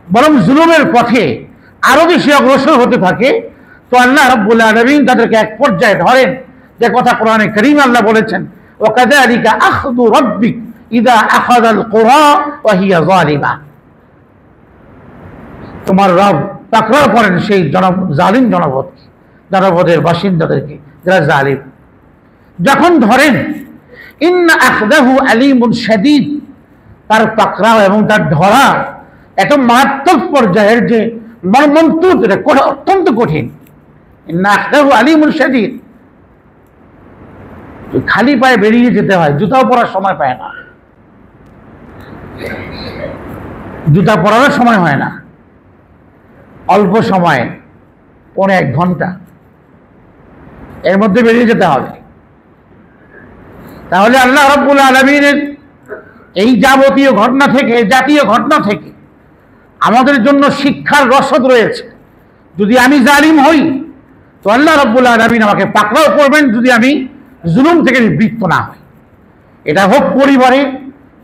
বরং জুলুমের পথে আরো বেশি অগ্রসর হতে থাকে, তো আল্লাহ রাব্বুল আলামিন তাদেরকে এক পর্যায়ে ধরেন, যে কথা কোরআনে কারীম আল্লাহ বলেছেন, ওয়াকাযালিকা আখযু রাব্বিক ইযা আখাযাল কুরা ওয়া হিয়া যালিমা। তোমার রব পাকড়াও করেন সেই জালিম জনপদের বাসিন্দাদেরকে যারা জালিম, যখন ধরেন। ইন্না আখযাহু আলীমুন শাদীদ, তার পাকড়াও এবং তার ধরা এত মারাত্মক পর্যায়ের যে মর্মন্তুদ, অত্যন্ত কঠিন। ইন্না আখযাহু আলীমুন শাদীদ, খালি পায়ে বেরিয়ে যেতে হয়, জুতাও পরার সময় পায় না, জুতা পরার সময় হয় না, অল্প সময়ে 1.5 ঘন্টা এর মধ্যে বেরিয়ে যেতে হবে। তাহলে আল্লাহ রাব্বুল আলামিনের এই যাবতীয় ঘটনা থেকে, জাতীয় ঘটনা থেকে আমাদের জন্য শিক্ষার রসদ রয়েছে। যদি আমি জালিম হই, তো আল্লাহ রাব্বুল আলামিন আমাকে পাকড়াও করবেন যদি আমি জুলুম থেকে নিবৃত্ত না হই। এটা হোক পরিবারে,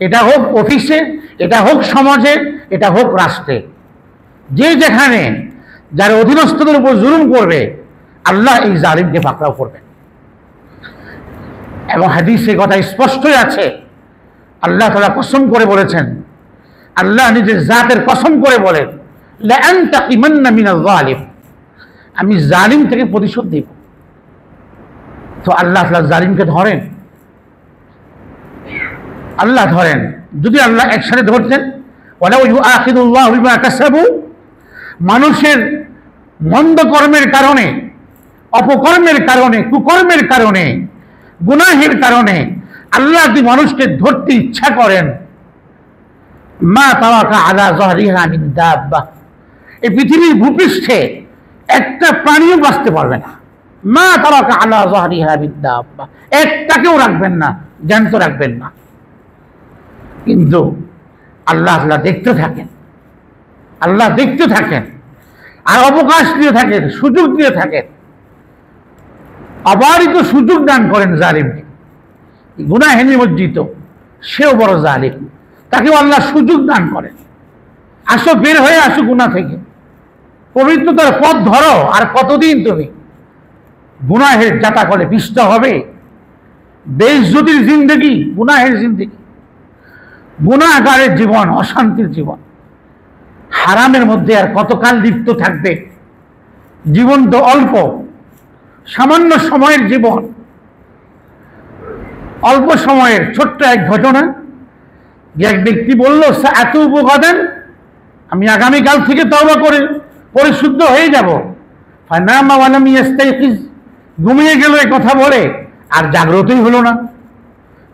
এটা হোক অফিসে, এটা হোক সমাজে, এটা হোক রাষ্ট্রে, যে যেখানে যারা অধীনস্থদের উপর জুলুম করবে, আল্লাহ এই জালিমকে পাকড়াও করবেন। এবং হাদিসে কথা স্পষ্টই আছে, আল্লাহ তাআলা কসম করে বলেছেন, আল্লাহ নিজের জাতের কসম করে বলেন, লা আনতাকিমান্না মিনাল যালিম, আমি জালিম থেকে প্রতিশোধ দেব। তো আল্লাহ তাআলা জালিমকে ধরেন, আল্লাহ ধরেন। যদি আল্লাহ একসাথে ধরতেন, ওয়ালাউ ইউআখিদুল্লাহু বিমা কাসাবু, মানুষের মন্দ কর্মের কারণে, অপকর্মের কারণে, কুকর্মের কারণে, গুনাহের কারণে আল্লাহ যদি মানুষকে ধরতে ইচ্ছা করেন, মা তারাকা আলা যাহরিহা মিন দাব্বা, এই পৃথিবীর ভূপৃষ্ঠে একটা প্রাণীও বাঁচতে পারবে না। মা তারাকা আলা যাহরিহা মিন দাব্বা, একটাকেও রাখবেন না, জ্যান্ত রাখবেন না। কিন্তু আল্লাহ দেখতে থাকেন, আল্লাহ দেখতে থাকেন, আর অবকাশ দিয়ে থাকেন, সুযোগ দিয়ে থাকেন, অবারিত সুযোগ দান করেন জালিমকে। গুনাহে নিমজ্জিত সেও বড় জালিম, তাকেও আল্লাহ সুযোগ দান করেন, আসো বের হয়ে আসো গুনাহ থেকে, পবিত্রতার পথ ধরো। আর কতদিন তুমি গুনাহের যাতা করে পিষ্ট হবে? বেইজ্জতির জিন্দেগি, গুনাহের জিন্দেগি, গুনাহগারের জীবন, অশান্তির জীবন, হারামের মধ্যে আর কতকাল লিপ্ত থাকবে? জীবন তো অল্প, সামান্য সময়ের জীবন, অল্প সময়ের ছোট্ট এক ঘটনা। যে এক ব্যক্তি বলল, সাআতুবু গাদান, আমি আগামীকাল থেকে তওবা করে পরিশুদ্ধ হয়ে যাব। ফানামা ওয়া লাম ইয়াস্তাইকিজ, ঘুমিয়ে গেল এই কথা বলে, আর জাগ্রতই হলো না,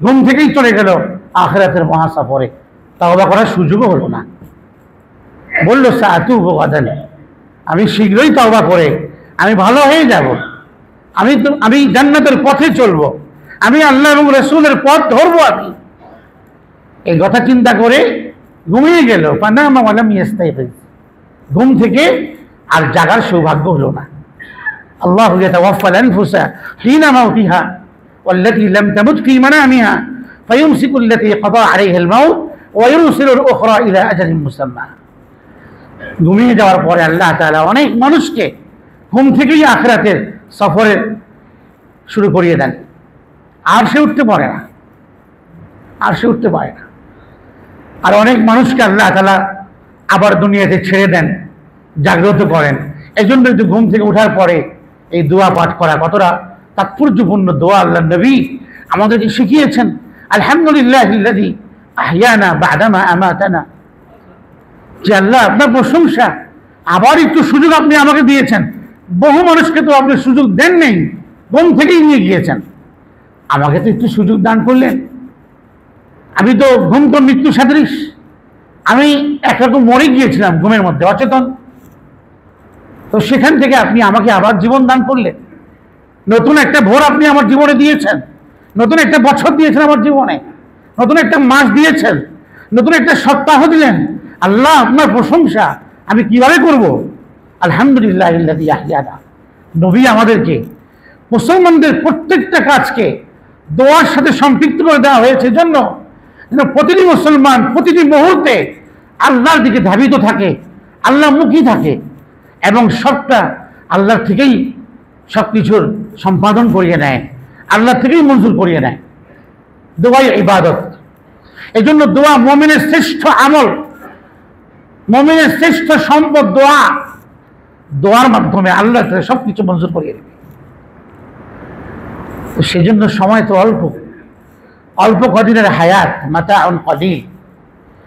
ঘুম থেকেই চলে গেল আখিরাতের মহাসফরে, তওবা করার সুযোগও হলো না। বলল, সাআতুবু গাদান, আমি শীঘ্রই তওবা করে আমি ভালো হয়ে যাব, আমি জান্নাতের পথে চলবো, আমি আল্লাহ এবং রাসূলের পথ ধরবো। আমি এই কথা চিন্তা করে ঘুমিয়ে গেল। ফানামা ওয়া লাম ইয়াস্তাইকিজ, ঘুম থেকে আর জাগার সৌভাগ্য হলো না। আল্লাহু ইয়াতাওয়াফাল আনফুসা হিনা মাউতিহা ওয়াল্লাতী লাম তামুত ফী মানামিহা ফায়ুমসিকু আল্লাতী ক্বাদা আলাইহাল মাউত ওয়া ইউরসিলুল উখরা ইলা আজালিন মুসাম্মা। ঘুমিয়ে যাওয়ার পরে আল্লাহ তাআলা অনেক মানুষকে ঘুম থেকেই আখিরাতের সফরে শুরু করিয়ে দেন, আর সে উঠতে পারে না, আর সে উঠতে পারে না। আর অনেক মানুষকে আল্লাহ তাআলা আবার দুনিয়াতে ছেড়ে দেন, জাগ্রত করেন। এই জন্য একটু ঘুম থেকে ওঠার পরে এই দোয়া পাঠ করা কতটা তাৎপর্যপূর্ণ দোয়া আল্লাহ নবী আমাদেরকে শিখিয়েছেন। আলহামদুলিল্লাহিল্লাযী আহইয়ানা বা'দামা আমাতানা, যে আল্লাহ আপনার প্রশংসা, আবার একটু সুযোগ আপনি আমাকে দিয়েছেন। বহু মানুষকে তো আপনি সুযোগ দেন নেই, ঘুম থেকেই নিয়ে গিয়েছেন, আমাকে তো একটু সুযোগ দান করলেন। আমি তো ঘুম তো মৃত্যু সদৃশ, আমি একরকম মরে গিয়েছিলাম ঘুমের মধ্যে, অচেতন। তো সেখান থেকে আপনি আমাকে আবার জীবন দান করলেন, নতুন একটা ভোর আপনি আমার জীবনে দিয়েছেন, নতুন একটা বছর দিয়েছেন আমার জীবনে, নতুন একটা মাস দিয়েছেন, নতুন একটা সপ্তাহ দিলেন। আল্লাহ আপনার প্রশংসা আমি কিভাবে করব? আলহামদুলিল্লাহিল্লাযী আহইয়ানা। নবী আমাদেরকে, মুসলমানদের প্রত্যেকটা কাজকে দোয়ার সাথে সম্পৃক্ত করে দেওয়া হয়েছে, জন্য যেন প্রতিটি মুসলমান প্রতিটি মুহূর্তে আল্লাহর দিকে ধাবিত থাকে, আল্লাহমুখী থাকে এবং সবটা আল্লাহ থেকেই সব কিছুর সম্পাদন করিয়ে নেয়, আল্লাহ থেকেই মঞ্জুর করিয়ে নেয়। দোয়াই ইবাদত। এই জন্য দোয়া মুমিনের শ্রেষ্ঠ আমল, মুমিনের শ্রেষ্ঠ সম্পদ দোয়া। দোয়ার মাধ্যমে আল্লাহ সব কিছু মঞ্জুর করিয়ে দেবে। সেজন্য সময় তো অল্প, অল্প কদিনের হায়াত, মাতাউন কলিল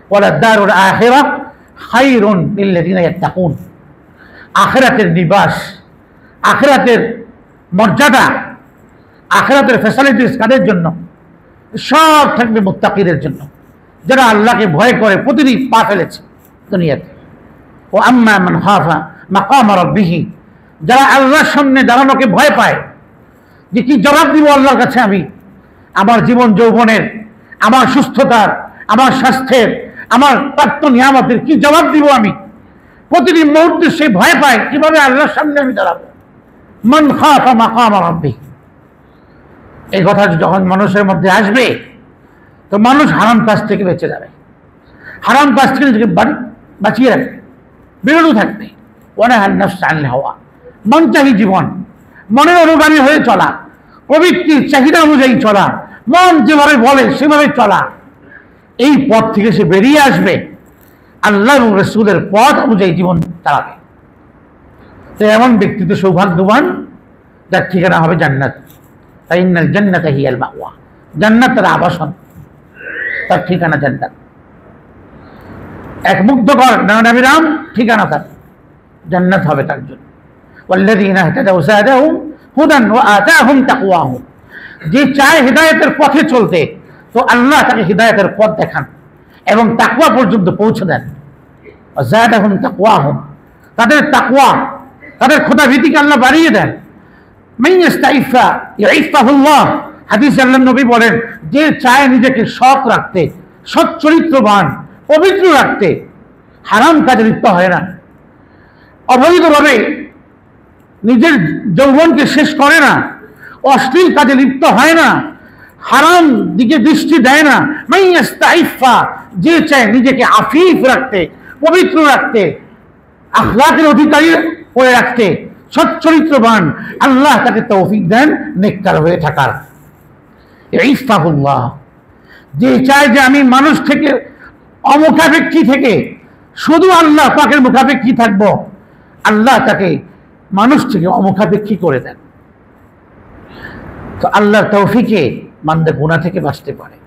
ওয়ালা দারুল আখিরাহ খায়রুন লিল্লাযিনা ইয়াত্তাকুন। আখিরাতের নিবাস, আখিরাতের মর্যাদা, আখিরাতের ফ্যাসিলিটিস কাদের জন্য? সব থাকবে মুত্তাকিদের জন্য, যারা আল্লাহকে ভয় করে প্রতিদিন পা ফেলেছে দুনিয়াতে। ও আম্মা মান খাফা মাকাম রাব্বিহি, যারা আল্লাহর সামনে দাঁড়ানোকে ভয় পায়, যে কি জবাব দিব আল্লাহর কাছে আমি, আমার জীবন যৌবনের, আমার সুস্থতার, আমার স্বাস্থ্যের, আমার প্রাপ্ত নিয়ামতের কি জবাব দিব আমি? প্রতিদিন মুহূর্তে সে ভয় পায় কিভাবে আল্লাহর সামনে আমি দাঁড়াবো। মান খাফা মাকাম রাব্বিহি, এই কথা যখন মানুষের মধ্যে আসবে তো মানুষ হারাম কাজ থেকে বেঁচে যাবে, হারাম কাজ থেকে নিজেকে বাঁচিয়ে রাখবে, বিরত থাকবে। ওয়ানাহান নাফস আনিল হাওয়া, মনচাহী জীবন, মনের অনুগামী হয়ে চলা, প্রবৃত্তির চাহিদা অনুযায়ী চলা, মন যেভাবে বলে সেভাবে চলা, এই পথ থেকে সে বেরিয়ে আসবে, আল্লাহ এবং রাসূলের পথ অনুযায়ী জীবন চালাবে। তো এমন ব্যক্তি তো সৌভাগ্যবান, যার ঠিকানা হবে জান্নাত। ফাইন্নাল জান্নাতা হিয়াল মাওয়া, জান্নাত তার আবাসন, তার ঠিকানা জান্নাত। এক মুগ্ধকর নাবিরাম ঠিকানা তার জান্নাত হবে তার জন্য। ওয়াল্লাযীনা ইহতাদাউ যাদাহুম হুদান ওয়া আতাহুম তাকওয়াহুম, যে চায় হিদায়াতের পথে চলতে, তো আল্লাহ তাকে হিদায়াতের পথ দেখান এবং তাকওয়া পর্যন্ত পৌঁছে দেন। ওয়া যাদাহুম তাকওয়াহুম, তাদের তাকওয়া, তাদের খোদাভীতিকে আল্লাহ বাড়িয়ে দেন। মান ইস্তাইফা ইয়াইফাহুল্লাহ, হাদিসে আল্লাহর নবী বলেন, যে চায় নিজেকে সৎ রাখতে, সৎ চরিত্রবান, পবিত্র রাখতে, হারাম কাজে লিপ্ত হয় না, অবৈধভাবে নিজের যৌবনকে শেষ করে না, অশ্লীল কাজে লিপ্ত হয় না, হারাম দিকে দৃষ্টি দেয় না। মান ইস্তাইফা, যে চায় নিজেকে আফিফ রাখতে, পবিত্র রাখতে, আখলাকের অধিকারী করে রাখতে, সচ্চরিত্রবান, আল্লাহ তাকে তৌফিক দেন নেককার হয়ে থাকার। ইফাহুল্লাহ, যে চায় যে আমি মানুষ থেকে অমুখাপেক্ষী থেকে শুধু আল্লাহ পাকের মুখাপেক্ষী থাকব, আল্লাহ তাকে মানুষ থেকে অমুখাপেক্ষী করে দেন। তো আল্লাহর তৌফিকে বান্দা গুনাহ থেকে বাঁচতে পারে।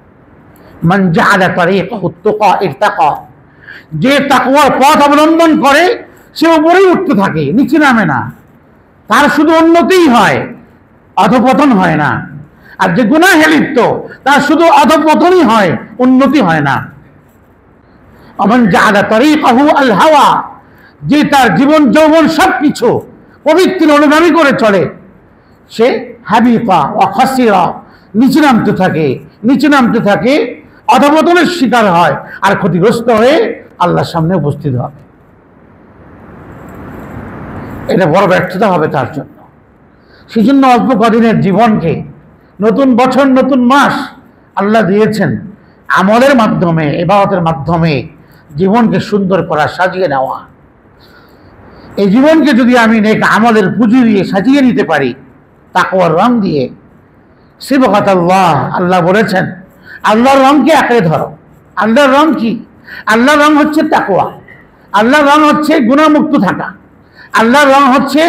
মান জাআলা তারিকাহু তুকা ইরতাকা, যে তাকওয়ার পথ অবলম্বন করে সে উপরেই উঠতে থাকে, নিচে নামে না, তার শুধু উন্নতিই হয়, অধপতন হয় না। আর যে গুনাহে লিপ্ত তার শুধু অধপতনই হয়, উন্নতি হয় না। আমান জাআলা তারিকাহু আল হাওয়া, যে তার জীবন যৌবন সবকিছু পবিত্র অনুগামী করে চলে, সে হাবিতা ওয়া খাসিরা, নিচে নামতে থাকে, নিচে নামতে থাকে, অধপতনের শিকার হয় আর ক্ষতিগ্রস্ত হয়ে আল্লাহর সামনে উপস্থিত হবে। এটা বড় ব্যর্থতা হবে তার জন্য। সেই জন্য অল্প কদিনের জীবনকে, নতুন বছর নতুন মাস আল্লাহ দিয়েছেন আমলের মাধ্যমে, ইবাদতের মাধ্যমে জীবনকে সুন্দর করা, সাজিয়ে নেওয়া। এই জীবনকে যদি আমি নেক আমলের পুঁজি দিয়ে সাজিয়ে নিতে পারি, তাকওয়ার রং দিয়ে, সিবগাত আল্লাহ, আল্লাহ বলেছেন আল্লাহর রংকে আঁকড়ে ধরো। আল্লাহর রং কি? আল্লাহর রং হচ্ছে তাকওয়া, আল্লাহর রং হচ্ছে গুনাহমুক্ত থাকা, আল্লাহর রং হচ্ছে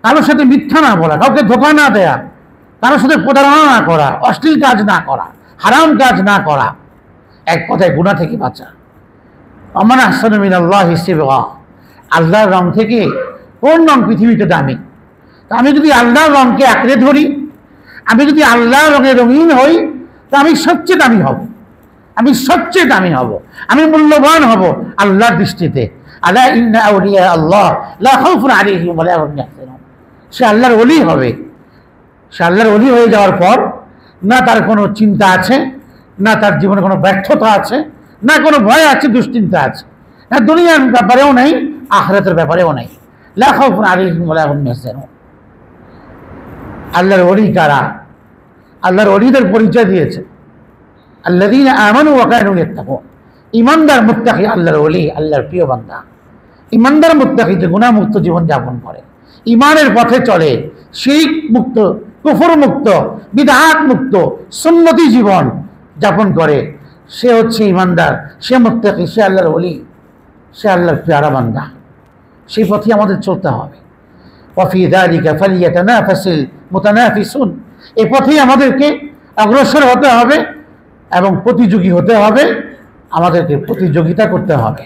কারোর সাথে মিথ্যা না বলা, কাউকে ধোঁকা না দেয়া, কারোর সাথে প্রতারণা না করা, অশ্লীল কাজ না করা, হারাম কাজ না করা, এক কথায় গুনাহ থেকে বাঁচা। আমান আহসানু মিনাল্লাহি সিবগা, আল্লাহর রং থেকে কোন রং পৃথিবীতে দামি? আমি যদি আল্লাহর রংকে আঁকড়ে ধরি, আমি যদি আল্লাহর রঙে রঙিন হই, তা আমি সবচেয়ে দামি হব, আমি সবচেয়ে দামি হব, আমি মূল্যবান হব আল্লাহর দৃষ্টিতে। আলা ইন্না আউলিয়া আল্লাহ লা খাউফুন আলাইহিম ওয়া লা হুম ইয়াহজানুন। সে আল্লাহর ওলি হবে। সে আল্লাহর ওলি হয়ে যাওয়ার পর না তার কোনো চিন্তা আছে, না তার জীবনে কোনো ব্যর্থতা আছে, না কোনো ভয় আছে, দুশ্চিন্তা আছে, না দুনিয়ার ব্যাপারেও নেই, আখিরাতের ব্যাপারেও নেই। লা খাউফুন আলাইহিম ওয়া লা হুম ইয়াহজানুন। আল্লাহর ওলি কারা? আল্লাহর ওলিদের পরিচয় দিয়েছে আল্লাযীনা আমানু ওয়া কানু ইয়াত্তাকুন, ঈমানদার মুত্তাকি আল্লাহর ওলি, আল্লাহর প্রিয় বান্দা। ইমানদার মুত্তাকি যে গুনাহমুক্ত জীবন যাপন করে, ইমানের পথে চলে, শিরক মুক্ত, কুফর মুক্ত, বিদআত মুক্ত, সুন্নতি জীবন যাপন করে, সে হচ্ছে ইমানদার, সে মুত্তাকি, সে আল্লাহর ওলি, সে আল্লাহর প্যারা বান্দা। সেই পথে আমাদের চলতে হবে। ওয়াফি যালিকা ফালিয়াতানাফাসিল মুতানাফিসুন, এই পথেই আমাদেরকে অগ্রসর হতে হবে এবং প্রতিযোগী হতে হবে, আমাদেরকে প্রতিযোগিতা করতে হবে।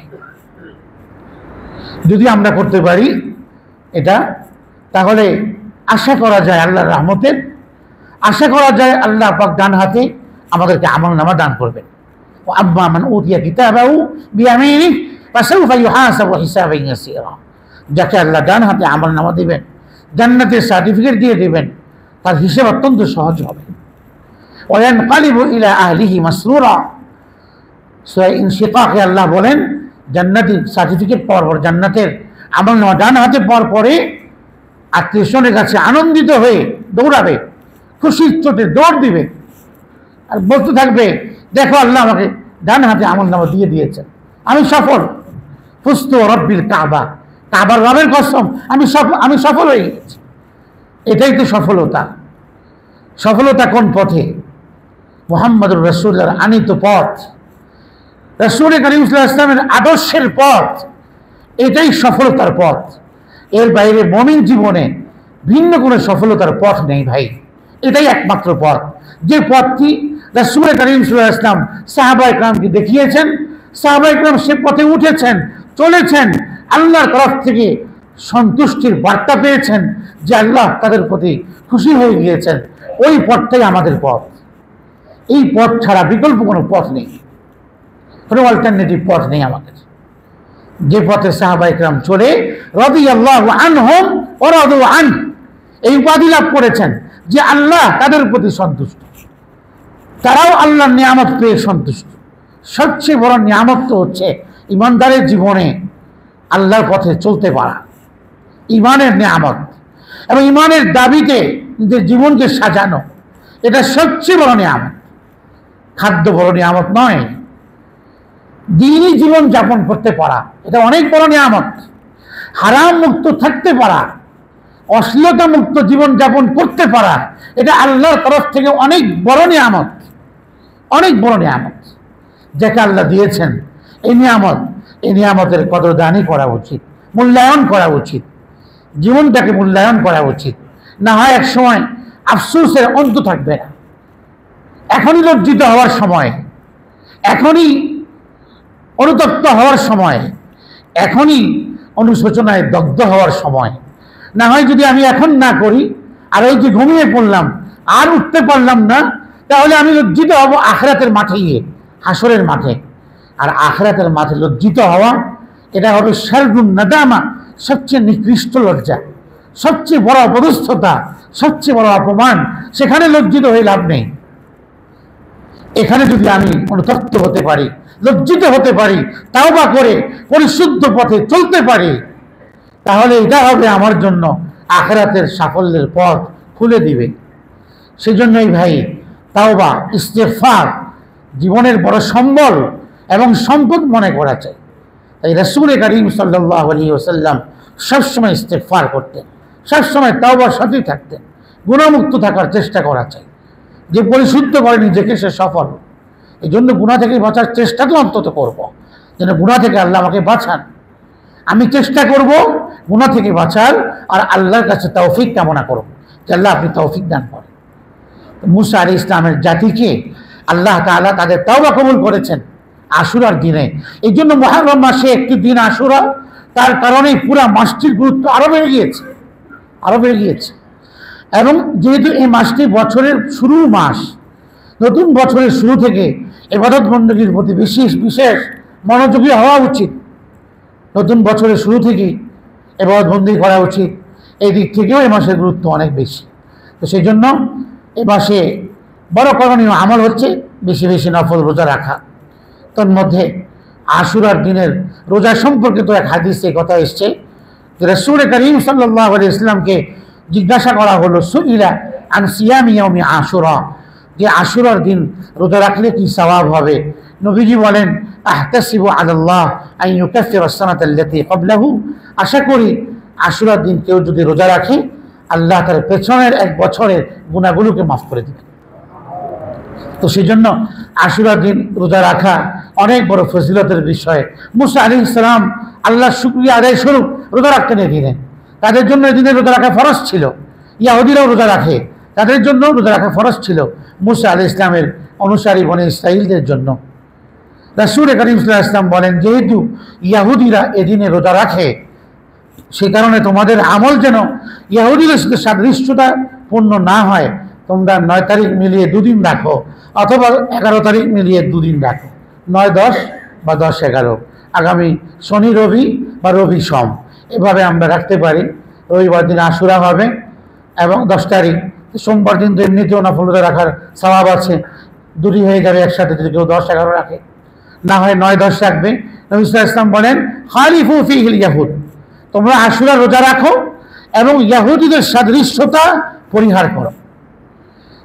যদি আমরা করতে পারি এটা, তাহলে আশা করা যায় আল্লাহর রহমতের, আশা করা যায় আল্লাহ পাক ডান হাতে আমাদেরকে আমলনামা দান করবেন। ওয়া আম্মা মান উতিয়া কিতাবাহু বিয়ামিনিহি ফাসাউফা ইউহাসাবু হিসাবান ইয়াসীরা, যাকে আল্লাহ ডান হাতে আমলনামা দিবেন, জান্নাতের সার্টিফিকেট দিয়ে দিবেন, তার হিসাব অত্যন্ত সহজ হবে। ওয়া ইয়ানকালিবু ইলা আহলিহি মাসরুরা, সূরা ইনশিকাকে আল্লাহ বলেন জান্নাতের সার্টিফিকেট পাওয়ার পর, জান্নাতের আমলনামা ডান হাতে পাওয়ার পরে আত্মীয় স্বজনের কাছে আনন্দিত হয়ে দৌড়াবে, খুশির চোটে দৌড় দিবে আর বলতে থাকবে, দেখো আল্লাহ আমাকে ডান হাতে আমলনামা দিয়ে দিয়েছেন, আমি সফল। ফুস্তু রব্বিল কাবা, কাবার রবের কসম, আমি সফল হয়ে গেছি। এটাই তো সফলতা। সফলতা কোন পথে? মুহাম্মদুর রাসূলুল্লাহর আনিত পথ, রাসূল কারীম সাল্লাল্লাহু আলাইহি ওয়াসাল্লামের আদর্শের পথ, এটাই সফলতার পথ। এর বাইরে মুমিন জীবনে ভিন্ন কোনো সফলতার পথ নেই ভাই, এটাই একমাত্র পথ। যে পথটি রাসূল কারীম সাল্লাল্লাহু আলাইহি ওয়াসাল্লাম সাহাবায়ে কেরামকে দেখিয়েছেন, সাহাবায়ে কেরাম সে পথে উঠেছেন, চলেছেন, আল্লাহর তরফ থেকে সন্তুষ্টির বার্তা পেয়েছেন যে আল্লাহ তাদের প্রতি খুশি হয়ে গিয়েছেন, ওই পথটাই আমাদের পথ। এই পথ ছাড়া বিকল্প কোনো পথ নেই, কোনো অল্টারনেটিভ পথ নেই আমাদের। যে পথে সাহাবায়ে কেরাম চলে রাদিয়াল্লাহু আনহুম ওয়া রাদু আন, এই উপাধি লাভ করেছেন যে আল্লাহ তাদের প্রতি সন্তুষ্ট, তারাও আল্লাহর নিয়ামত পেয়ে সন্তুষ্ট। সবচেয়ে বড় নিয়ামত তো হচ্ছে ইমানদারের জীবনে আল্লাহর পথে চলতে পারা, ইমানের নিয়ামত এবং ইমানের দাবিতে নিজের জীবনকে সাজানো, এটা সবচেয়ে বড় নিয়ামত। খাদ্য বড় নিয়ামত নয়, দ্বীনি জীবন যাপন করতে পারা এটা অনেক বড় নিয়ামত। হারাম মুক্ত থাকতে পারা, অশ্লীলতা মুক্ত জীবন যাপন করতে পারা, এটা আল্লাহর তরফ থেকে অনেক বড় নিয়ামত, অনেক বড় নিয়ামত যাকে আল্লাহ দিয়েছেন। এই নিয়ামতের কদরদানি করা উচিত, মূল্যায়ন করা উচিত, জীবনটাকে মূল্যায়ন করা উচিত। না হয় এক সময় আফসোসের অন্ত থাকবে না। এখনই লজ্জিত হওয়ার সময়, এখনই অনুতপ্ত হওয়ার সময়, এখনই অনুশোচনায় দগ্ধ হওয়ার সময়। না হয় যদি আমি এখন না করি আর ওই যে ঘুমিয়ে পড়লাম আর উঠতে পারলাম না, তাহলে আমি লজ্জিত হব আখিরাতের মাঠে গিয়ে, হাসরের মাঠে। আর আখিরাতের মাঠে লজ্জিত হওয়া এটা হবে শাররুন নাদামা, সবচেয়ে নিকৃষ্ট লজ্জা, সবচেয়ে বড় অপদস্থতা, সবচেয়ে বড় অপমান। সেখানে লজ্জিত হয়ে লাভ নেই। এখানে যদি আমি অনুতপ্ত হতে পারি, লজ্জিত হতে পারি, তাওবা করে পরিশুদ্ধ পথে চলতে পারি, তাহলে এটা হবে আমার জন্য আখিরাতের সাফল্যের পথ খুলে দিবে। সেজন্যই ভাই তাওবা, ইস্তেগফার জীবনের বড় সম্বল এবং সম্পদ মনে করা চাই। তাই রাসূল কারীম সাল্লাল্লাহু আলাইহি ওয়াসাল্লাম সবসময় ইস্তেগফার করতেন, সবসময় তাওবার সাথেই থাকতেন। গুনাহমুক্ত থাকার চেষ্টা করা চাই। যে পরিশুদ্ধ করে নিজেকে সে সফল। এই জন্য গুনাহ থেকে বাঁচার চেষ্টা তো অন্তত করব, যেন গুনাহ থেকে আল্লাহ আমাকে বাঁচান। আমি চেষ্টা করব গুনাহ থেকে বাঁচার, আর আল্লাহর কাছে তৌফিক কামনা করব যে আল্লাহ আপনি তৌফিক দান করেন। মুসা আলাইহিস সালামের জাতিকে আল্লাহ তাআলা তাদের তাওবা কবুল করেছেন আশুরার দিনে। এই জন্য মুহররম মাসে একটি দিন আশুরা, তার কারণেই পুরা মাসটির গুরুত্ব আরো বেড়ে গিয়েছে। এবং যেহেতু এই মাসটি বছরের শুরুর মাস, নতুন বছরের শুরু থেকে ইবাদত বندگির প্রতি বিশেষ মনোযোগী হওয়া উচিত। নতুন বছরের শুরু থেকেই ইবাদত বندگি করা উচিত। এই দিক থেকেও এই মাসের গুরুত্ব অনেক বেশি। তো সেই জন্য এই মাসে বড় করণীয় আমল হচ্ছে বেশি বেশি নফল রোজা রাখা। তোর মধ্যে আশুরার দিনের রোজা সম্পর্কিত এক হাদিসে কথা এসছে যে রাসূল কারীম সাল্লাল্লাহু আলাইহি ওয়াসাল্লামকে জিজ্ঞাসা করা হলো, সুইলা আন সিয়ামি ইয়াউমি আশুরা, যে আশুরার দিন রোজা রাখলে কি সওয়াব হবে। নবীজি বলেন, আহতাসিবু আলাল্লাহ আন ইউকাফিরা আস-সানাতা আল্লাতী ক্বাবলাহু, আশা করি আশুরার দিন কেউ যদি রোজা রাখে আল্লাহ তার পেছনের এক বছরের গুনাহগুলোকে মাফ করে দিবেন। তো সেই জন্য আশুরার দিন রোজা রাখা অনেক বড় ফজিলতের বিষয়। মুসা আলাইহিস সালাম আল্লাহর শুকরিয়া আদায় স্বরূপ রোজা রাখতেন এই দিনে। তাদের জন্য এই দিনে রোজা রাখা ফরজ ছিল। ইয়াহুদিরাও রোজা রাখে, তাদের জন্য রোজা রাখা ফরজ ছিল মুসা আলাইহিস সালামের অনুসারী বনি ইসরাঈলদের জন্য। রাসূল করিম সাল্লাল্লাহু আলাইহি ওয়াসাল্লাম বলেন, যেহেতু ইয়াহুদিরা এদিনে রোজা রাখে সে কারণে তোমাদের আমল যেন ইয়াহুদিদের সাথে সাদৃশ্যতা পূর্ণ না হয়, তোমরা 9 তারিখ মিলিয়ে 2 দিন রাখো, অথবা 11 তারিখ মিলিয়ে 2 দিন রাখো, 9-10 বা 10-11, আগামী শনি রবি বা রবি সোম, এভাবে আমরা রাখতে পারি। রবিবার দিন আশুরা হবে এবং 10 তারিখ, সোমবার দিন তো এমনিতেও নফল রোজা রাখার সওয়াব আছে, দুটি হয়ে যাবে একসাথে যদি কেউ 10-11 রাখে, না হয় 9-10 রাখবে। নবী সাল্লাল্লাহু আলাইহি ওয়াসাল্লাম বলেন, খালিফু ফীহিল ইয়াহুদ, তোমরা আশুরা রোজা রাখো এবং ইয়াহুদিদের সাদৃশ্যতা পরিহার করো।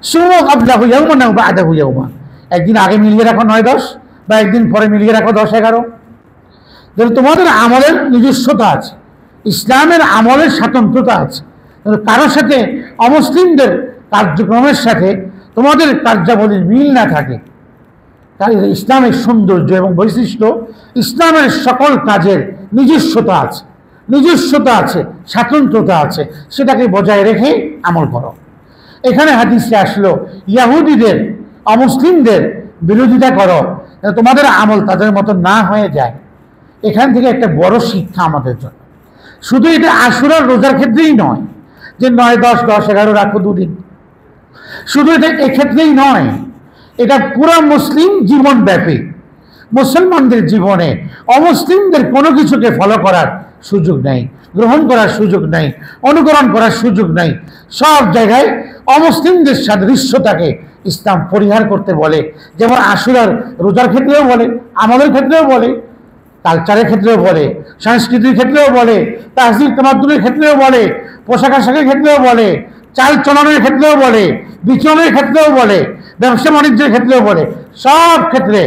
সুমু ক্বাবলাহু ইয়াওমান আও বা'দাহু ইয়াওমান, একদিন আগে মিলিয়ে রাখো 9-10 বা একদিন পরে মিলিয়ে রাখো 10-11। যেন তোমাদের আমলের নিজস্বতা আছে, ইসলামের আমলের স্বাতন্ত্র্যতা আছে, কারোর সাথে অমুসলিমদের কার্যক্রমের সাথে তোমাদের কার্যাবলীর মিল না থাকে। তাই ইসলামের সৌন্দর্য এবং বৈশিষ্ট্য, ইসলামের সকল কাজের নিজস্বতা আছে, স্বাতন্ত্র্যতা আছে, সেটাকে বজায় রেখে আমল করো। এখানে হাদিসে আসলো ইয়াহুদিদের অমুসলিমদের বিরোধিতা করো, তোমাদের আমল তাদের মতো না হয়ে যায়। এখান থেকে একটা বড় শিক্ষা আমাদের জন্য, শুধু এটা আশুরার রোজার ক্ষেত্রেই নয় যে 9-10, 10-11 রাখো 2 দিন, শুধু এটা এক্ষেত্রেই নয়, এটা পুরো মুসলিম জীবন ব্যাপী। মুসলমানদের জীবনে অমুসলিমদের কোনো কিছুকে ফলো করার সুযোগ নেই, গ্রহণ করার সুযোগ নেই, অনুকরণ করার সুযোগ নেই। সব জায়গায় অমুসলিমদের সাদৃশ্যতাকে ইসলাম পরিহার করতে বলে, যেমন আশুরার রোজার ক্ষেত্রেও বলে, আমলের ক্ষেত্রেও বলে, কালচারের ক্ষেত্রেও বলে, সংস্কৃতির ক্ষেত্রেও বলে, তাহজিব তামাদ্দুনের ক্ষেত্রেও বলে, পোশাক আশাকের ক্ষেত্রেও বলে, চাল চলনের ক্ষেত্রেও বলে, বিচরণের ক্ষেত্রেও বলে, ব্যবসা বাণিজ্যের ক্ষেত্রেও বলে। সব ক্ষেত্রে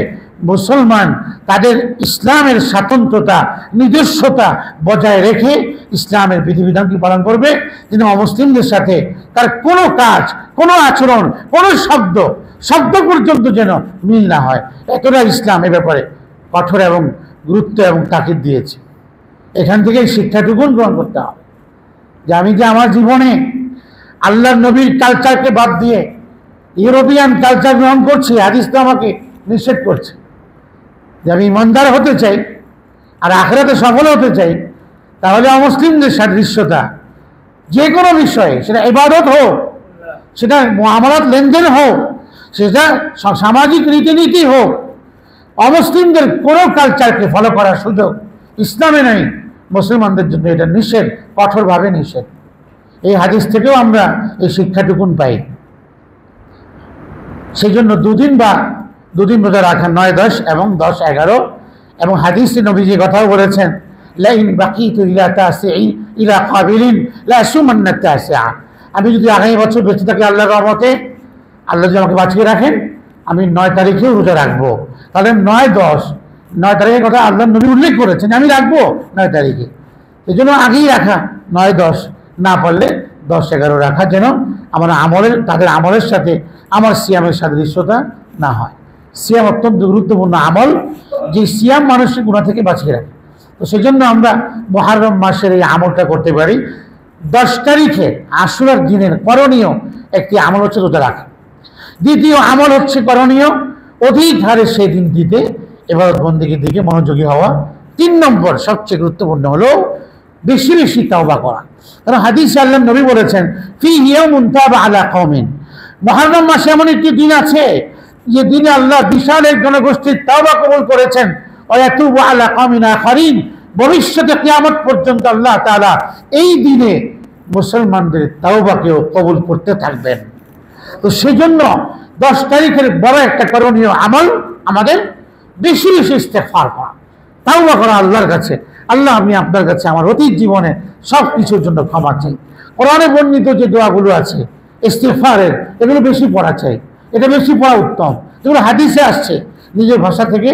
মুসলমান তাদের ইসলামের স্বাতন্ত্র্যতা, নিজস্বতা বজায় রেখে ইসলামের বিধিবিধানকে পালন করবে, যেন অমুসলিমদের সাথে তার কোনো কাজ, কোনো আচরণ, কোনো শব্দ পর্যন্ত যেন মিল না হয়। এতটা ইসলাম এ ব্যাপারে কঠোর এবং গুরুত্ব এবং তাকিদ দিয়েছে। এখান থেকেই শিক্ষাটুকু গ্রহণ করতে হবে যে আমি যে আমার জীবনে আল্লাহর নবীর কালচারকে বাদ দিয়ে ইউরোপিয়ান কালচার গ্রহণ করছি, হাদিস তো আমাকে নিষেধ করছে যে আমি ইমানদার হতে চাই আর আখিরাতে সফল হতে চাই, তাহলে অমুসলিমদের সাদৃশ্যতা যে কোনো বিষয়ে, সেটা ইবাদত হোক, সেটা মুআমালাত লেনদেন হোক, সেটা সামাজিক রীতিনীতি হোক, অমুসলিমদের কোনো কালচারকে ফলো করার সুযোগ ইসলামে নেই। মুসলমানদের জন্য এটা নিষেধ, কঠোরভাবে নিষেধ। এই হাদিস থেকেও আমরা এই শিক্ষাটুকুন পাই। সেই জন্য 2 দিন রোজা রাখা, 9-10 এবং 10-11। এবং হাদিসে নবীজি কথাও বলেছেন, লাইন বাকিতু ইলা তাসিই ইলা কাবিলিন লা সুমান্না তাসিআ, আমি যদি আগামী বছর বেঁচে থাকি আল্লাহর রহমতে, আল্লাহ যদি আমাকে বাঁচিয়ে রাখেন, আমি 9 তারিখেও রোজা রাখবো। তাহলে 9 তারিখের কথা আল্লাহর নবী উল্লেখ করেছেন, আমি রাখবো 9 তারিখে। এই জন্য আগেই রাখা 9-10, না পারলে 10-11 রাখা, যেন আমার তাদের আমলের সাথে আমার সিয়ামের সাদৃশ্যতা না হয়। সিয়াম অত্যন্ত গুরুত্বপূর্ণ আমল, যে সিয়াম মানুষের গুনাহ থেকে বাঁচিয়ে রাখে। তো সেই জন্য আমরা মুহররম মাসের এই আমলটা করতে পারি। 10 তারিখে আশুরার দিনের করণীয় একটি আমল হচ্ছে রোজা রাখা। দ্বিতীয় আমল হচ্ছে করণীয় অধিক হারে সেই দিনটিতে ইবাদত বন্দেগীর দিকে মনোযোগী হওয়া। 3 নম্বর সবচেয়ে গুরুত্বপূর্ণ হলো বেশি বেশি তাওবা করা। কারণ হাদিসে আল্লাহর নবী বলেছেন, ফি ইয়াউমুন তাবা আলা কওমিন, মুহররম মাসে এমন একটি দিন আছে যে দিনে আল্লাহ বিশাল এক জনগোষ্ঠীর তাওবা কবুল করেছেন, ওয়া ইয়াতুবু আলা কওমিন আখারিন, ভবিষ্যতে কিয়ামত পর্যন্ত আল্লাহ তাআলা এই দিনে মুসলমানদের তাওবাকেও কবুল করতে থাকবেন। তো সেজন্য 10 তারিখের বড় একটা করণীয় আমল আমাদের বেশি বেশি ইস্তেগফার করা, তাওবা করা আল্লাহর কাছে। আল্লাহ, আমি আপনার কাছে আমার অতীত জীবনে সব কিছুর জন্য ক্ষমা চাই। কোরআনে বর্ণিত যে দোয়াগুলো আছে ইস্তেগফারের, এগুলো বেশি পড়া চাই। এটা বেশি পড়া উত্তম। যেগুলো হাদিসে আসছে, নিজের ভাষা থেকে,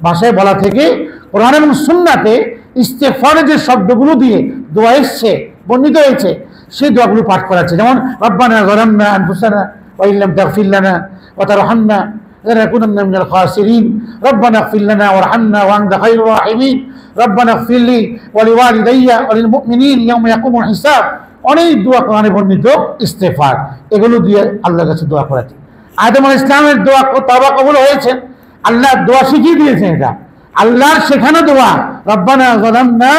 ভাষায় বলা থেকে, কোরআন এবং সুন্নাতে ইস্তেগফারের যে শব্দগুলো দিয়ে দোয়া এসছে, বর্ণিত হয়েছে, সেই দোয়াগুলো পাঠ করাচ্ছে। যেমন রব্বানা যালামনা আনফুসানা ওয়া ইল্লাম তাগফির লানা ওয়া তারহামনা লানাকুনান্না মিনাল খাসিরিন, রব্বানা ইগফির লানা ওয়ারহামনা ওয়া আনতা খায়রুর রাহিমিন, রব্বানা ইগফির লি ওয়া লিওয়ালিদাইয়া ওয়া লিল মুমিনিন ইয়াওমা ইয়াকুমুল হিসাব। অনেক দোয়া কোরআনে বর্ণিত ইস্তেগফার, এগুলো দিয়ে আল্লাহর কাছে দোয়া করাচ্ছে। আদম আলাইহিস সালামের দোয়া তওবা কবুল হয়েছে, আল্লাহ দোয়া শিখিয়ে দিয়েছেন। এটা আল্লাহর শেখানো দোয়া, রব্বানা যালামনা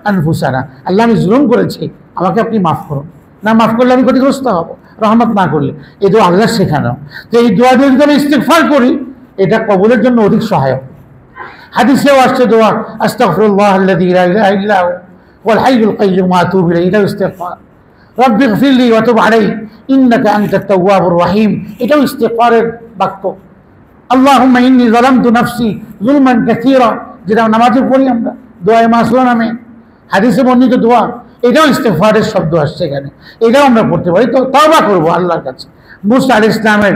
আনফুসানা, আল্লাহ আমি জুলুম করেছি, আমাকে আপনি মাফ করুন, না মাফ করলে আমি ক্ষতিগ্রস্ত হব, রহমত না করলে। এই দোয়া আল্লাহ শেখানো। তো এই দোয়া দিয়ে যদি আমি ইস্তেগফার করি, এটা কবুলের জন্য অধিক সহায়ক। হাদিসেও আসছে দোয়া, আস্তাগফিরুল্লাহ আল্লাযী লা ইলাহা ইল্লা হুয়াল হাইয়ুল কাইয়্যুম ওয়া আতুবু ইলাইহি, এটাও ইস্তেগফার। রব্বি ইগফিরলি ওয়া তুব আলাইহি ইন্নাকা আনতাত তাওয়াবুর রহিম, এটাও ইস্তেগফারের বাক্য। আল্লাহুম্মা ইন্নী যালামতু নাফসি যুলমান কাসীরা, যেটা নামাজে পড়ি আমরা, দোয়ায়ে মাসুরা নামে, হাদিসে বর্ণিত দোয়া, এটাও ইস্তেগফারের শব্দ আসছে এখানে, এটাও আমরা পড়তে পারি। তো তওবা করবো আল্লাহর কাছে। মুসা আলাইহিস সালামের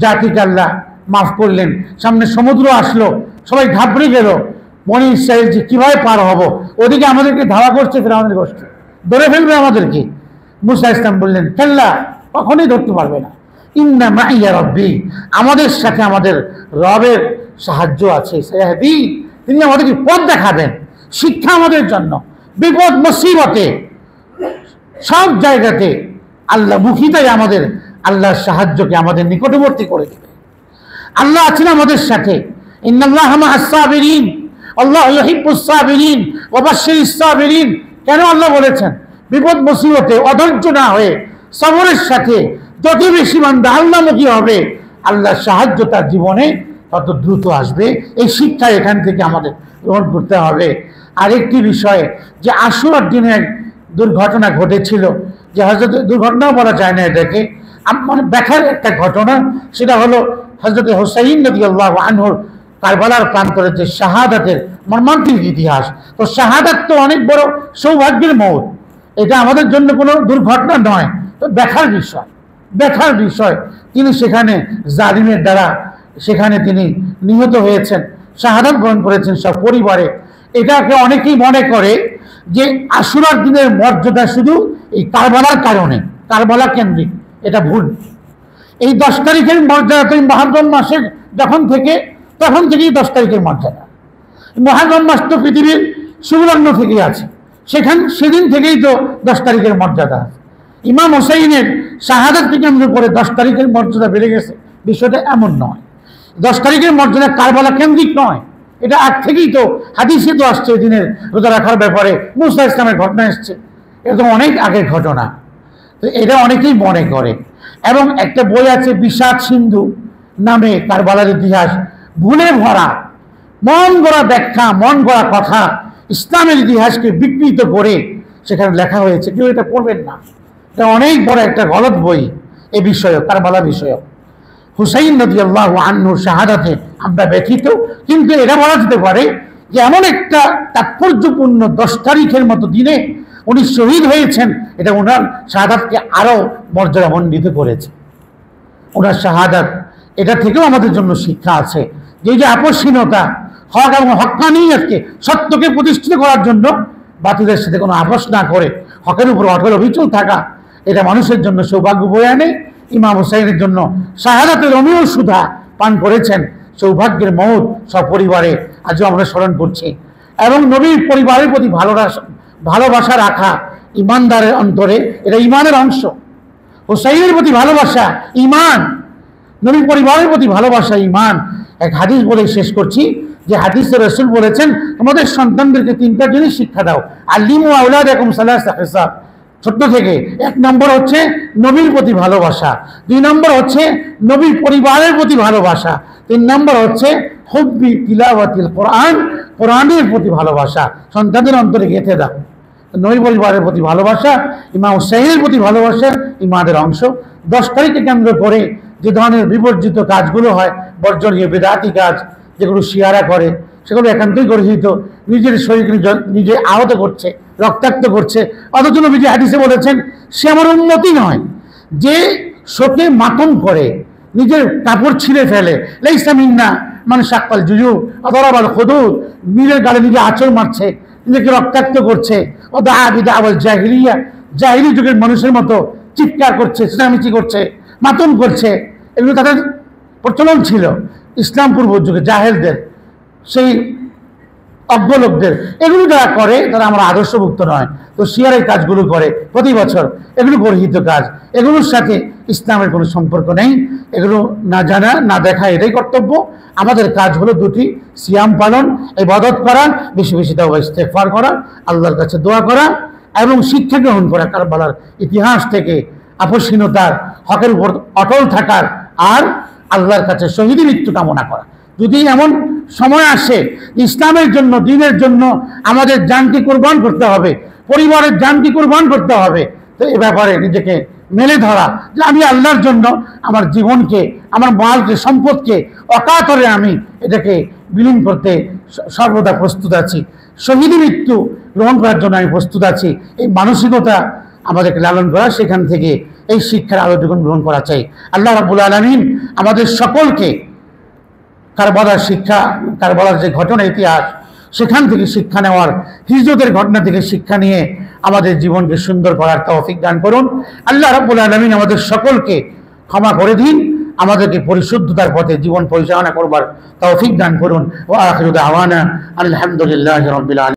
জাতিকে আল্লাহ মাফ করলেন, সামনে সমুদ্র আসলো, সবাই ঘাবড়ে গেল, বনি ইসরাইল যে কিভাবে পার হব, ওদিকে আমাদেরকে ধাওয়া করছে ফিরআউনের গোষ্ঠী, ধরে ফেলবে আমাদেরকে। মুসা ইসলাম বললেন, কাল্লা, কখনোই ধরতে পারবে না, ইন্না মাইয়া রব্বি, আমাদের সাথে আমাদের রবের সাহায্য আছে, সায়াহদি, তিনি আমাদেরকে পথ দেখাবেন, শিক্ষা আমাদের জন্য। বিপদ মুসিবতে সব জায়গাতে আল্লাহ মুখিতাই আমাদের আল্লাহর সাহায্যকে আমাদের নিকটবর্তী করে দেবে। আল্লাহ আছেন আমাদের সাথে। ইন্নাল্লাহা মা'আস সাবিরিন, আল্লাহু ইউহিব্বুস সাবিরিন ওয়া বাশশিরিস সাবিরিন। কেন আল্লাহ বলেছেন? বিপদ মুসিবতে অধৈর্য না হয়ে সবরের সাথে যত বেশি বান্দা আল্লাহমুখী হবে, আল্লাহর সাহায্য তার জীবনে তত দ্রুত আসবে। এই শিক্ষা এখান থেকে আমাদের গ্রহণ করতে হবে। আরেকটি বিষয়, যে আশুরার দিনে এক দুর্ঘটনা ঘটেছিল, যে হযরত, দুর্ঘটনাও বলা যায় না এটাকে, মানে দেখার একটা ঘটনা, সেটা হলো হযরত হুসাইন রাদিয়াল্লাহু আনহুর কারবালার প্রান্তরে যে শাহাদাতের মর্মান্তিক ইতিহাস। তো শাহাদাত তো অনেক বড় সৌভাগ্যের মওত, এটা আমাদের জন্য কোনো দুর্ঘটনা নয়, তো দেখার বিষয়, দেখার বিষয়। তিনি সেখানে জালিমের দ্বারা সেখানে তিনি নিহত হয়েছেন, শাহাদাত বরণ করেছেন সব পরিবারে। এটাকে অনেকেই মনে করে যে আশুরার দিনের মর্যাদা শুধু এই কারবালার কারণে, কারবালা কেন্দ্রিক, এটা ভুল। এই 10 তারিখের মর্যাদা তো মুহররম মাসের তখন থেকেই 10 তারিখের মর্যাদা। মুহররম মাস তো পৃথিবীর শুভলগ্ন থেকেই আছে, সেদিন থেকেই তো 10 তারিখের মর্যাদা। ইমাম হুসাইনের শাহাদাতকে কেন্দ্র করে 10 তারিখের মর্যাদা বেড়ে গেছে, বিষয়টা এমন নয়। 10 তারিখের মর্যাদা কারবালা কেন্দ্রিক নয়, এটা আগ থেকেই তো হাদিসে তো আসছে দিনের রোজা রাখার ব্যাপারে, মুসা ইসলামের ঘটনা এসছে, এটা তো অনেক আগের ঘটনা। তো এটা অনেকেই মনে করে। এবং একটা বই আছে বিষাদ সিন্ধু নামে, কারবালার ইতিহাস, ভুলে ভরা, মন গড়া ব্যাখ্যা, মন গড়া কথা, ইসলামের ইতিহাসকে বিকৃত করে সেখানে লেখা হয়েছে। কেউ এটা পড়বেন না, এটা অনেক বড় একটা গলত বই এ বিষয়ক, কারবালা বিষয়ক। হুসাইন রাদিয়াল্লাহু আনহুর শাহাদাতে আমরা ব্যথিত, কিন্তু এটা বলা যেতে পারে যে এমন একটা তাৎপর্যপূর্ণ 10 তারিখের মতো দিনে উনি শহীদ হয়েছেন, এটা ওনার শাহাদাতকে আরো মর্যাদামণ্ডিত করেছে। ওনার শাহাদাত, এটা থেকেও আমাদের জন্য শিক্ষা আছে যে এই যে আপসহীনতা, হক এবং হক্কানিয়তকে, সত্যকে প্রতিষ্ঠিত করার জন্য বাতিলের সাথে কোনো আপোষ না করে হকের উপর অটল অবিচল থাকা, এটা মানুষের জন্য সৌভাগ্য বয়ে আনে। ইমাম হুসাইনের জন্য শাহাদাতের অমিয় সুধা পান করেছেন, সৌভাগ্যের মওত সপরিবারে আজও আমরা স্মরণ করছি। এবং নবীর পরিবারের প্রতি ভালোবাসা রাখা ইমানদারের অন্তরে, এটা ইমানের অংশ। হুসাইনের প্রতি ভালোবাসা ইমান, নবীর পরিবারের প্রতি ভালোবাসা ইমান। এক হাদিস বলে শেষ করছি, যে হাদিসে রাসূল বলেছেন, তোমাদের সন্তানদেরকে 3টা জিনিস শিক্ষা দাও, আল্লিমু আওলাদাকুম সালাসা খিসাব, ছোট্ট থেকে। 1 নম্বর হচ্ছে নবীর প্রতি ভালোবাসা, 2 নম্বর হচ্ছে নবীর পরিবারের প্রতি ভালোবাসা, 3 নম্বর হচ্ছে হুব্বি তিলাওয়াতিল কোরআন, কোরআনের প্রতি ভালোবাসা সন্তানদের অন্তরে গেঁথে দাও। নবী পরিবারের প্রতি ভালোবাসা, ইমাম হুসাইনের প্রতি ভালোবাসা ইমানের অংশ। 10 তারিখকে কেন্দ্র করে যে ধরনের বিবর্জিত কাজগুলো হয়, বর্জনীয় বেদাতি কাজ, যেগুলো শিয়ারা করে, সেগুলো একান্তই গর্হিত, নিজের শরীরকে নিজে আহত করছে, রক্তাক্ত করছে। অথচ নবীজি হাদিসে বলেছেন, সে আমার উম্মতি নয় যে শোকে মাতম করে, নিজের কাপড় ছিঁড়ে ফেলে, লাইসা মিন্না মান শাক্কাল জুজুব আদরাবাল খুদুদ, নিজের গালে নিজে আঁচড় মারছে, নিজেকে রক্তাক্ত করছে, ও দাআ বিদাওয়াল জাহিলিয়া, জাহিলি যুগের মানুষের মতো চিৎকার করছে, চেঁচামেচি করছে, মাতম করছে। এগুলো তাদের প্রচলন ছিল ইসলাম পূর্ব যুগে, জাহেলদের, সেই অজ্ঞ লোকদের। এগুলো যারা করে তারা আমরা আদর্শভুক্ত নয়। তো শিয়ার এই কাজগুলো করে প্রতি বছর, এগুলো গর্হিত কাজ, এগুলোর সাথে ইসলামের কোনো সম্পর্ক নেই। এগুলো না জানা না দেখা এটাই কর্তব্য। আমাদের কাজ হলো দুটি, সিয়াম পালন, ইবাদত করা, বেশি বেশি তাওবা ইস্তেগফার করা, আল্লাহর কাছে দোয়া করা এবং শিক্ষা গ্রহণ করা কারবালার ইতিহাস থেকে, আপসহীনতার, হকের উপর অটল থাকার, আর আল্লাহর কাছে শহীদি মৃত্যু কামনা করা। যদি এমন সময় আসে ইসলামের জন্য, দ্বীনের জন্য আমাদের জানকে কোরবান করতে হবে, পরিবারের জানকে কোরবান করতে হবে, তো এ ব্যাপারে নিজেকে মেলে ধরা যে আমি আল্লাহর জন্য আমার জীবনকে, আমার মালকে, সম্পদকে অকাতরে আমি এটাকে বিলীন করতে সর্বদা প্রস্তুত আছি, শহীদি মৃত্যু গ্রহণ করার জন্য আমি প্রস্তুত আছি। এই মানসিকতা আমাদেরকে লালন করা, সেখান থেকে এই শিক্ষার আলোটুকুন গ্রহণ করা চাই। আল্লাহ রাব্বুল আলামিন আমাদের সকলকে কারবালার শিক্ষা, কারবালার যে ঘটনা ইতিহাস, সেখান থেকে শিক্ষা নেওয়ার, হিজরতের ঘটনা থেকে শিক্ষা নিয়ে আমাদের জীবনকে সুন্দর করার তৌফিক দান করুন। আল্লাহ রাব্বুল আলামিন আমাদের সকলকে ক্ষমা করে দিন, আমাদেরকে পরিশুদ্ধতার পথে জীবন পরিচালনা করবার তৌফিক দান করুন। ওয়া আখিরু দাওয়ানা আলহামদুলিল্লাহি রাব্বিল আলামিন।